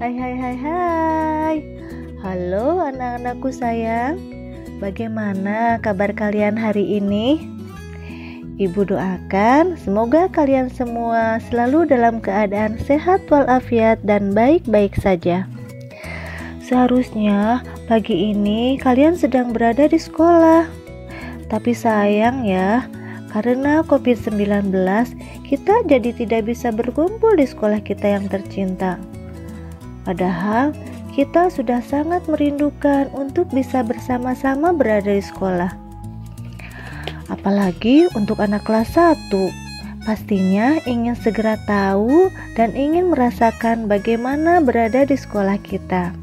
Hai hai hai hai. Halo anak-anakku sayang. Bagaimana kabar kalian hari ini? Ibu doakan semoga kalian semua selalu dalam keadaan sehat walafiat dan baik-baik saja. Seharusnya pagi ini kalian sedang berada di sekolah. Tapi sayang ya, karena COVID-19 kita jadi tidak bisa berkumpul di sekolah kita yang tercinta. Padahal kita sudah sangat merindukan untuk bisa bersama-sama berada di sekolah. Apalagi untuk anak kelas 1, pastinya ingin segera tahu dan ingin merasakan bagaimana berada di sekolah kita.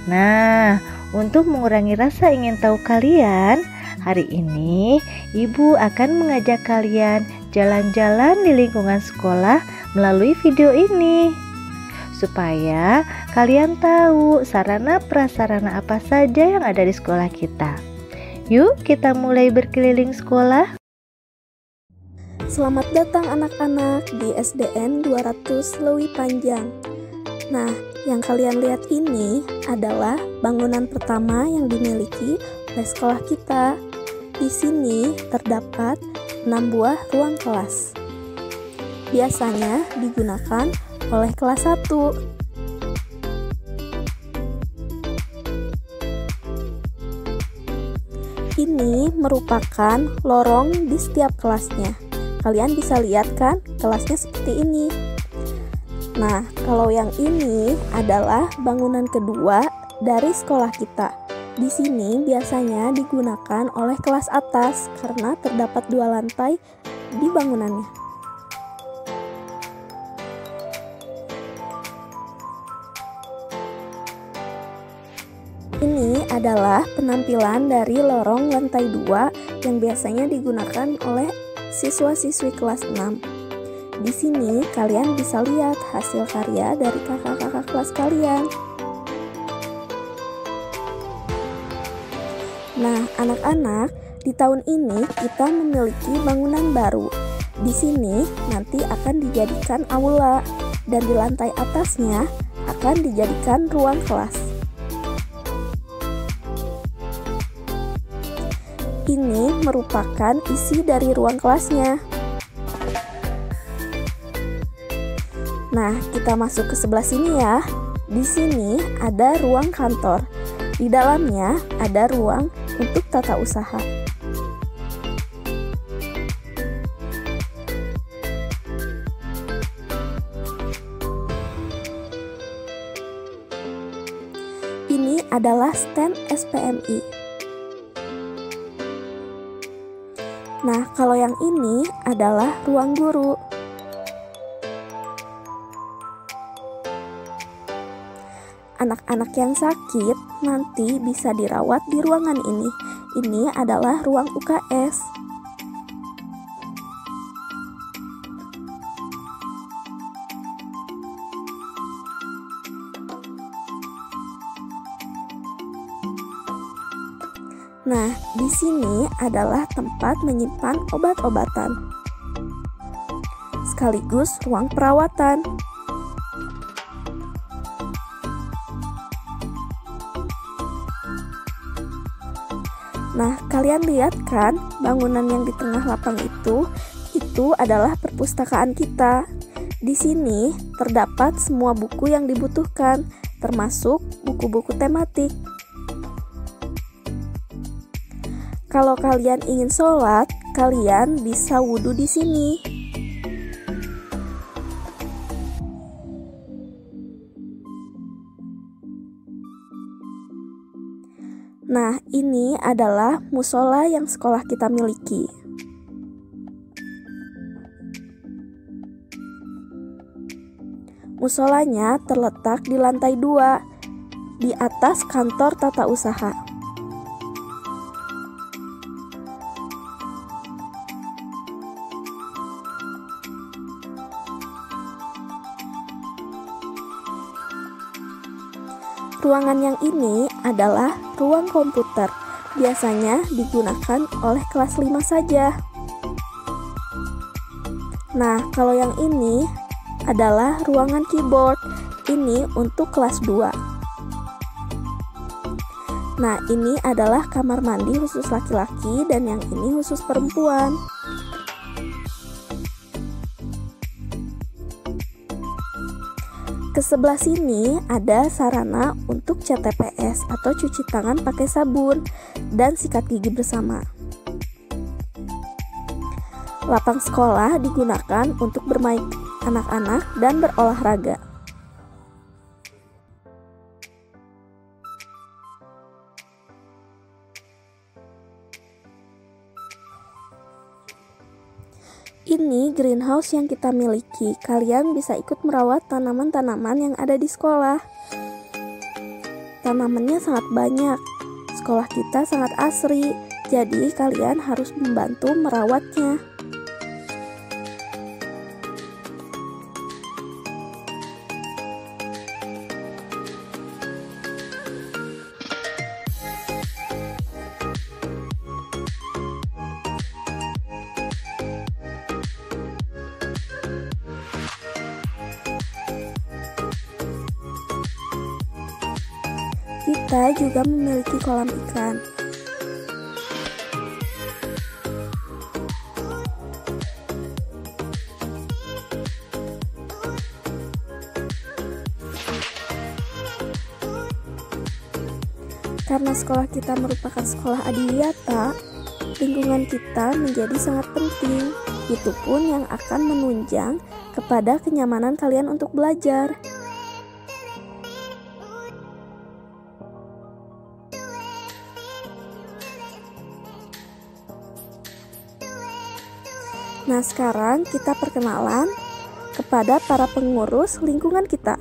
Nah, untuk mengurangi rasa ingin tahu kalian, hari ini Ibu akan mengajak kalian jalan-jalan di lingkungan sekolah melalui video ini, supaya kalian tahu sarana prasarana apa saja yang ada di sekolah kita. Yuk kita mulai berkeliling sekolah. Selamat datang anak-anak di SDN 200 Lewi Panjang. Nah, yang kalian lihat ini adalah bangunan pertama yang dimiliki oleh sekolah kita. Di sini terdapat 6 buah ruang kelas. Biasanya digunakan oleh kelas 1. Ini merupakan lorong di setiap kelasnya. Kalian bisa lihat kan kelasnya seperti ini. Nah, kalau yang ini adalah bangunan kedua dari sekolah kita. Di sini biasanya digunakan oleh kelas atas karena terdapat 2 lantai di bangunannya. Ini adalah penampilan dari lorong lantai 2 yang biasanya digunakan oleh siswa-siswi kelas 6. Di sini kalian bisa lihat hasil karya dari kakak-kakak kelas kalian. Nah, anak-anak, di tahun ini kita memiliki bangunan baru. Di sini nanti akan dijadikan aula dan di lantai atasnya akan dijadikan ruang kelas. Ini merupakan isi dari ruang kelasnya. Nah, kita masuk ke sebelah sini ya. Di sini ada ruang kantor. Di dalamnya ada ruang untuk tata usaha. Ini adalah stand SPMI. Nah, kalau yang ini adalah ruang guru. Anak-anak yang sakit nanti bisa dirawat di ruangan ini. Ini adalah ruang UKS. Nah, di sini adalah tempat menyimpan obat-obatan, sekaligus ruang perawatan. Nah, kalian lihat kan bangunan yang di tengah lapang itu adalah perpustakaan kita. Di sini terdapat semua buku yang dibutuhkan, termasuk buku-buku tematik. Kalau kalian ingin sholat, kalian bisa wudhu di sini. Nah, ini adalah musola yang sekolah kita miliki. Musolanya terletak di lantai 2, di atas kantor tata usaha. Ruangan yang ini adalah ruang komputer. Biasanya digunakan oleh kelas 5 saja. Nah, kalau yang ini adalah ruangan keyboard. ini untuk kelas 2. Nah, ini adalah kamar mandi khusus laki-laki dan yang ini khusus perempuan. Ke sebelah sini ada sarana untuk cat TPS atau cuci tangan pakai sabun dan sikat gigi bersama. Lapang sekolah digunakan untuk bermain anak-anak dan berolahraga. Ini greenhouse yang kita miliki. Kalian bisa ikut merawat tanaman-tanaman yang ada di sekolah. Tanamannya sangat banyak. Sekolah kita sangat asri, jadi kalian harus membantu merawatnya. Kita juga memiliki kolam ikan. Karena sekolah kita merupakan sekolah adiwiyata, lingkungan kita menjadi sangat penting. Itu pun yang akan menunjang kepada kenyamanan kalian untuk belajar. Nah, sekarang kita perkenalan kepada para pengurus lingkungan kita.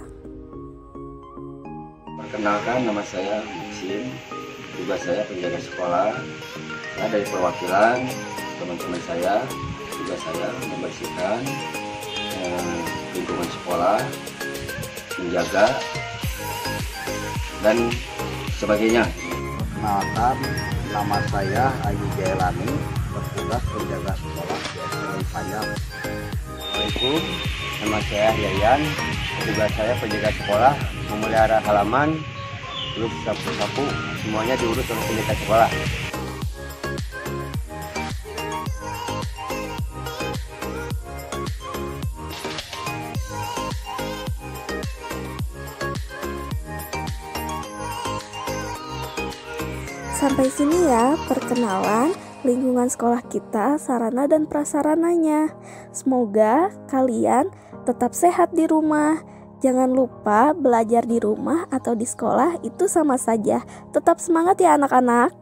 Perkenalkan, nama saya Maxim, tugas saya penjaga sekolah. Saya dari perwakilan teman-teman saya, tugas saya membersihkan lingkungan sekolah, menjaga dan sebagainya. Perkenalkan, nama saya Ayu Jailani, bertugas penjaga sekolah di SMA Panyam. Assalamualaikum, nama saya Yayan, tugas saya penjaga sekolah, memelihara halaman, terus sapu-sapu, semuanya diurus oleh penjaga sekolah. Sampai sini ya perkenalan lingkungan sekolah kita, sarana dan prasarananya. Semoga kalian tetap sehat di rumah. Jangan lupa belajar di rumah atau di sekolah itu sama saja. Tetap semangat ya anak-anak.